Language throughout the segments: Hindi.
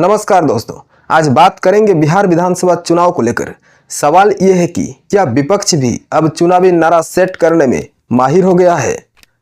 नमस्कार दोस्तों, आज बात करेंगे बिहार विधानसभा चुनाव को लेकर। सवाल ये है कि क्या विपक्ष भी अब चुनावी नारा सेट करने में माहिर हो गया है?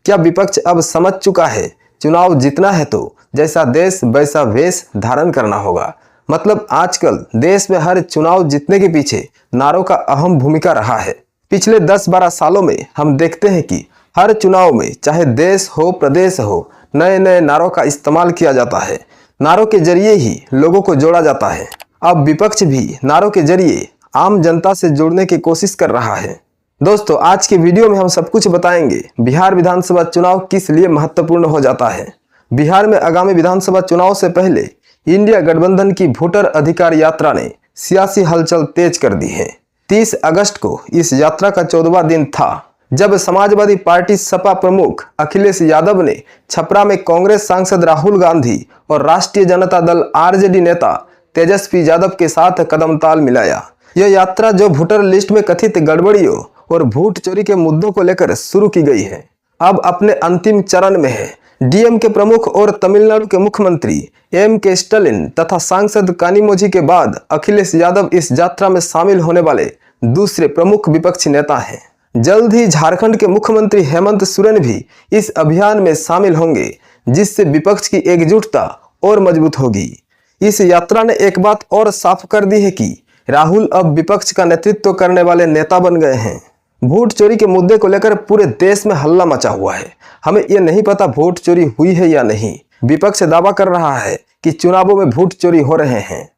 क्या विपक्ष अब समझ चुका है चुनाव जीतना है तो जैसा देश वैसा वेश धारण करना होगा? मतलब आजकल देश में हर चुनाव जीतने के पीछे नारों का अहम भूमिका रहा है। पिछले 10-12 सालों में हम देखते हैं कि हर चुनाव में चाहे देश हो प्रदेश हो, नए नए नारों का इस्तेमाल किया जाता है। नारों के जरिए ही लोगों को जोड़ा जाता है। अब विपक्ष भी नारों के जरिए आम जनता से जुड़ने की कोशिश कर रहा है। दोस्तों, आज के वीडियो में हम सब कुछ बताएंगे बिहार विधानसभा चुनाव किस लिए महत्वपूर्ण हो जाता है। बिहार में आगामी विधानसभा चुनाव से पहले इंडिया गठबंधन की वोटर अधिकार यात्रा ने सियासी हलचल तेज कर दी है। 30 अगस्त को इस यात्रा का 14वां दिन था जब समाजवादी पार्टी सपा प्रमुख अखिलेश यादव ने छपरा में कांग्रेस सांसद राहुल गांधी और राष्ट्रीय जनता दल आरजेडी नेता तेजस्वी यादव के साथ कदम ताल मिलाया। यह यात्रा जो वोटर लिस्ट में कथित गड़बड़ियों और वोट चोरी के मुद्दों को लेकर शुरू की गई है, अब अपने अंतिम चरण में है। डीएम के प्रमुख और तमिलनाडु के मुख्यमंत्री एम.के. स्टालिन तथा सांसद कानिमोझी के बाद अखिलेश यादव इस यात्रा में शामिल होने वाले दूसरे प्रमुख विपक्षी नेता हैं। जल्द ही झारखंड के मुख्यमंत्री हेमंत सोरेन भी इस अभियान में शामिल होंगे, जिससे विपक्ष की एकजुटता और मजबूत होगी। इस यात्रा ने एक बात और साफ कर दी है कि राहुल अब विपक्ष का नेतृत्व करने वाले नेता बन गए हैं। वोट चोरी के मुद्दे को लेकर पूरे देश में हल्ला मचा हुआ है। हमें यह नहीं पता वोट चोरी हुई है या नहीं। विपक्ष दावा कर रहा है कि चुनावों में वोट चोरी हो रहे हैं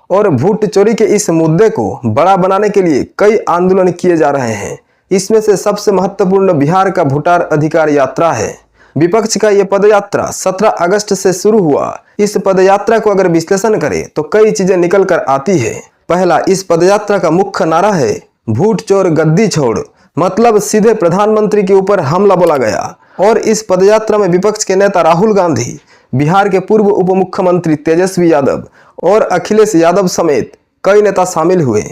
और वोट चोरी के इस मुद्दे को बड़ा बनाने के लिए कई आंदोलन किए जा रहे हैं। इसमें से सबसे महत्वपूर्ण बिहार का वोटर अधिकार यात्रा है। विपक्ष का यह पदयात्रा 17 अगस्त से शुरू हुआ। इस पदयात्रा को अगर विश्लेषण करें तो कई चीजें निकल कर आती है। पहला, इस पदयात्रा का मुख्य नारा है वोट चोर गद्दी छोड़, मतलब सीधे प्रधानमंत्री के ऊपर हमला बोला गया। और इस पदयात्रा में विपक्ष के नेता राहुल गांधी, बिहार के पूर्व उप मुख्यमंत्री तेजस्वी यादव और अखिलेश यादव समेत कई नेता शामिल हुए।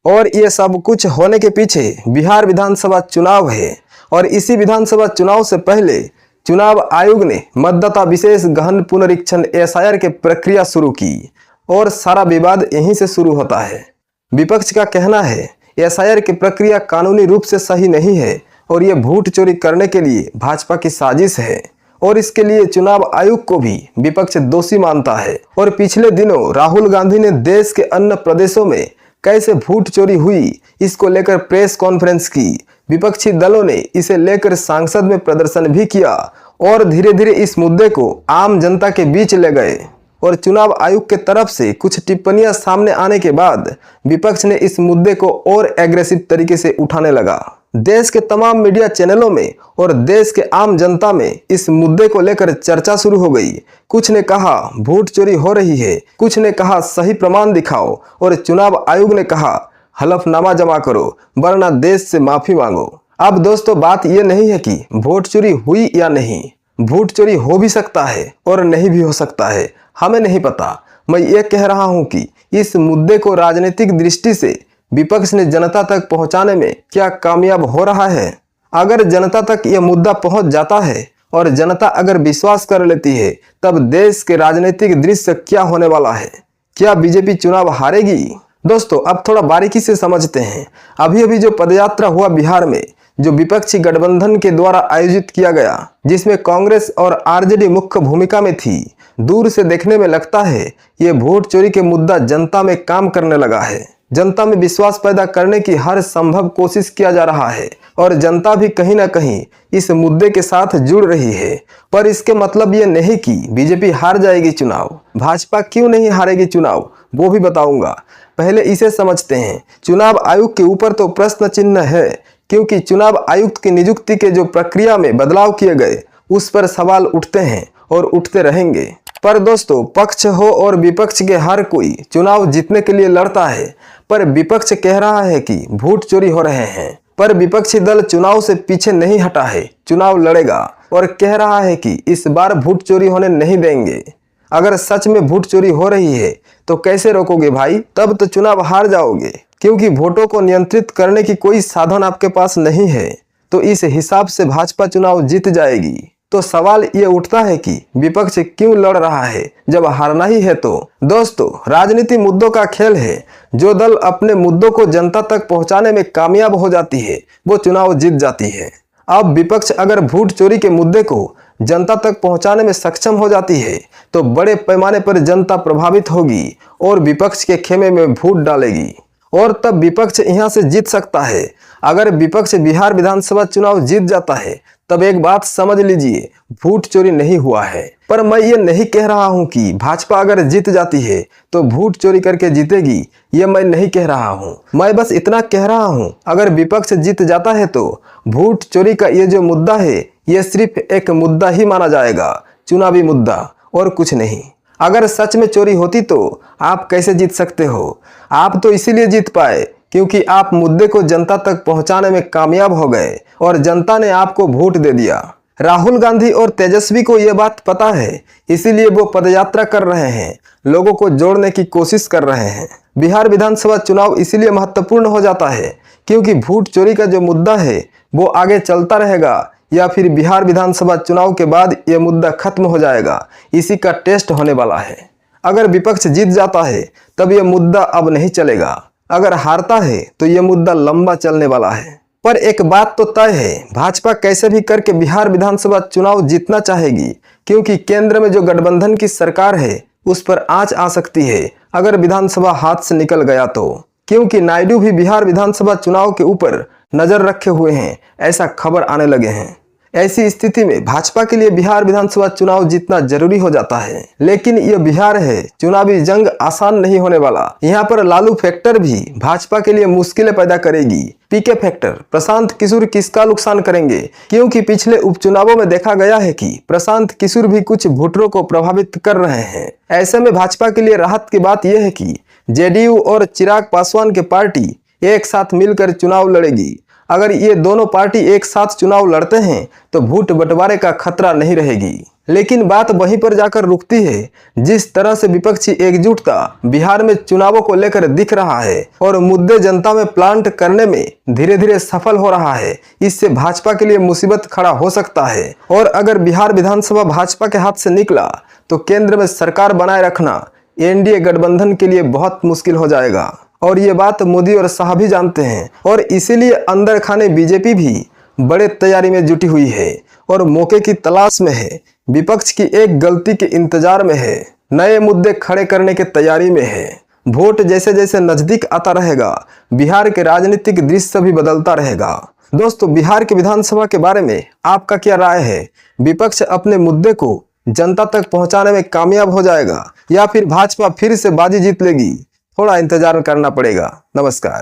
और ये सब कुछ होने के पीछे बिहार विधानसभा चुनाव है। और इसी विधानसभा चुनाव से पहले चुनाव आयोग ने मतदाता विशेष गहन पुनरीक्षण एसआईआर के प्रक्रिया शुरू की और सारा विवाद यहीं से शुरू होता है। विपक्ष का कहना है एसआईआर की प्रक्रिया कानूनी रूप से सही नहीं है और ये वोट चोरी करने के लिए भाजपा की साजिश है और इसके लिए चुनाव आयोग को भी विपक्ष दोषी मानता है। और पिछले दिनों राहुल गांधी ने देश के अन्य प्रदेशों में कैसे वोट चोरी हुई इसको लेकर प्रेस कॉन्फ्रेंस की। विपक्षी दलों ने इसे लेकर संसद में प्रदर्शन भी किया और धीरे धीरे इस मुद्दे को आम जनता के बीच ले गए। और चुनाव आयोग के तरफ से कुछ टिप्पणियां सामने आने के बाद विपक्ष ने इस मुद्दे को और एग्रेसिव तरीके से उठाने लगा। देश के तमाम मीडिया चैनलों में और देश के आम जनता में इस मुद्दे को लेकर चर्चा शुरू हो गई। कुछ ने कहा वोट चोरी हो रही है, कुछ ने कहा सही प्रमाण दिखाओ और चुनाव आयोग ने कहा हलफनामा जमा करो वरना देश से माफी मांगो। अब दोस्तों, बात यह नहीं है कि वोट चोरी हुई या नहीं। वोट चोरी हो भी सकता है और नहीं भी हो सकता है, हमें नहीं पता। मैं ये कह रहा हूं कि इस मुद्दे को राजनीतिक दृष्टि से विपक्ष ने जनता तक पहुंचाने में क्या कामयाब हो रहा है? अगर जनता तक यह मुद्दा पहुंच जाता है और जनता अगर विश्वास कर लेती है, तब देश के राजनीतिक दृश्य क्या होने वाला है? क्या बीजेपी चुनाव हारेगी? दोस्तों, अब थोड़ा बारीकी से समझते हैं। अभी अभी जो पदयात्रा हुआ बिहार में, जो विपक्षी गठबंधन के द्वारा आयोजित किया गया, जिसमें कांग्रेस और आरजेडी मुख्य भूमिका में थी, दूर से देखने में लगता है ये वोट चोरी के मुद्दा जनता में काम करने लगा है। जनता में विश्वास पैदा करने की हर संभव कोशिश किया जा रहा है और जनता भी कहीं ना कहीं इस मुद्दे के साथ जुड़ रही है। पर इसके मतलब ये नहीं कि बीजेपी हार जाएगी चुनाव। भाजपा क्यों नहीं हारेगी चुनाव, वो भी बताऊंगा। पहले इसे समझते हैं। चुनाव आयोग के ऊपर तो प्रश्न चिन्ह है, क्योंकि चुनाव आयुक्त की नियुक्ति के जो प्रक्रिया में बदलाव किए गए उस पर सवाल उठते हैं और उठते रहेंगे। पर दोस्तों, पक्ष हो और विपक्ष के हर कोई चुनाव जीतने के लिए लड़ता है। पर विपक्ष कह रहा है कि वोट चोरी हो रहे हैं, पर विपक्षी दल चुनाव से पीछे नहीं हटा है, चुनाव लड़ेगा और कह रहा है कि इस बार वोट चोरी होने नहीं देंगे। अगर सच में वोट चोरी हो रही है तो कैसे रोकोगे भाई? तब तो चुनाव हार जाओगे, क्योंकि वोटों को नियंत्रित करने की कोई साधन आपके पास नहीं है। तो इस हिसाब से भाजपा चुनाव जीत जाएगी। तो सवाल ये उठता है कि विपक्ष क्यों लड़ रहा है जब हारना ही है। तो दोस्तों, राजनीति मुद्दों का खेल है। जो दल अपने मुद्दों को जनता तक पहुंचाने में कामयाब हो जाती है वो चुनाव जीत जाती है। अब विपक्ष अगर वोट चोरी के मुद्दे को जनता तक पहुंचाने में सक्षम हो जाती है तो बड़े पैमाने पर जनता प्रभावित होगी और विपक्ष के खेमे में वोट डालेगी और तब विपक्ष यहां से जीत सकता है। अगर विपक्ष बिहार विधानसभा चुनाव जीत जाता है तब एक बात समझ लीजिए, वोट चोरी नहीं हुआ है। पर मैं ये नहीं कह रहा हूं कि भाजपा अगर जीत जाती है तो वोट चोरी करके जीतेगी, ये मैं नहीं कह रहा हूं। मैं बस इतना कह रहा हूं, अगर विपक्ष जीत जाता है तो वोट चोरी का ये जो मुद्दा है ये सिर्फ एक मुद्दा ही माना जाएगा, चुनावी मुद्दा और कुछ नहीं। अगर सच में चोरी होती तो आप कैसे जीत सकते हो? आप तो इसीलिए जीत पाए क्योंकि आप मुद्दे को जनता तक पहुंचाने में कामयाब हो गए और जनता ने आपको वोट दे दिया। राहुल गांधी और तेजस्वी को यह बात पता है, इसीलिए वो पदयात्रा कर रहे हैं, लोगों को जोड़ने की कोशिश कर रहे हैं। बिहार विधानसभा चुनाव इसीलिए महत्वपूर्ण हो जाता है क्योंकि वोट चोरी का जो मुद्दा है वो आगे चलता रहेगा या फिर बिहार विधानसभा चुनाव के बाद यह मुद्दा खत्म हो जाएगा, इसी का टेस्ट होने वाला है। अगर विपक्ष जीत जाता है तब यह मुद्दा अब नहीं चलेगा, अगर हारता है तो यह मुद्दा लंबा चलने वाला है। पर एक बात तो तय है, भाजपा कैसे भी करके बिहार विधानसभा चुनाव जीतना चाहेगी क्योंकि केंद्र में जो गठबंधन की सरकार है उस पर आंच आ सकती है अगर विधानसभा हाथ से निकल गया तो, क्योंकि नायडू भी बिहार विधानसभा चुनाव के ऊपर नजर रखे हुए हैं, ऐसा खबर आने लगे हैं। ऐसी स्थिति में भाजपा के लिए बिहार विधानसभा चुनाव जीतना जरूरी हो जाता है। लेकिन यह बिहार है, चुनावी जंग आसान नहीं होने वाला। यहाँ पर लालू फैक्टर भी भाजपा के लिए मुश्किलें पैदा करेगी। पीके फैक्टर, प्रशांत किशोर किसका नुकसान करेंगे क्योंकि पिछले उपचुनावों में देखा गया है कि प्रशांत किशोर भी कुछ वोटरों को प्रभावित कर रहे हैं। ऐसे में भाजपा के लिए राहत की बात यह है कि जेडीयू और चिराग पासवान की पार्टी एक साथ मिलकर चुनाव लड़ेगी। अगर ये दोनों पार्टी एक साथ चुनाव लड़ते हैं तो वोट बंटवारे का खतरा नहीं रहेगी। लेकिन बात वहीं पर जाकर रुकती है, जिस तरह से विपक्षी एकजुटता बिहार में चुनावों को लेकर दिख रहा है और मुद्दे जनता में प्लांट करने में धीरे धीरे सफल हो रहा है, इससे भाजपा के लिए मुसीबत खड़ा हो सकता है। और अगर बिहार विधानसभा भाजपा के हाथ से निकला तो केंद्र में सरकार बनाए रखना एनडीए गठबंधन के लिए बहुत मुश्किल हो जाएगा और ये बात मोदी और शाह भी जानते हैं और इसीलिए अंदर खाने बीजेपी भी बड़े तैयारी में जुटी हुई है और मौके की तलाश में है, विपक्ष की एक गलती के इंतजार में है, नए मुद्दे खड़े करने की तैयारी में है। वोट जैसे जैसे नजदीक आता रहेगा बिहार के राजनीतिक दृश्य भी बदलता रहेगा। दोस्तों, बिहार के विधानसभा के बारे में आपका क्या राय है? विपक्ष अपने मुद्दे को जनता तक पहुंचाने में कामयाब हो जाएगा या फिर भाजपा फिर से बाजी जीत लेगी? थोड़ा इंतजार करना पड़ेगा। नमस्कार।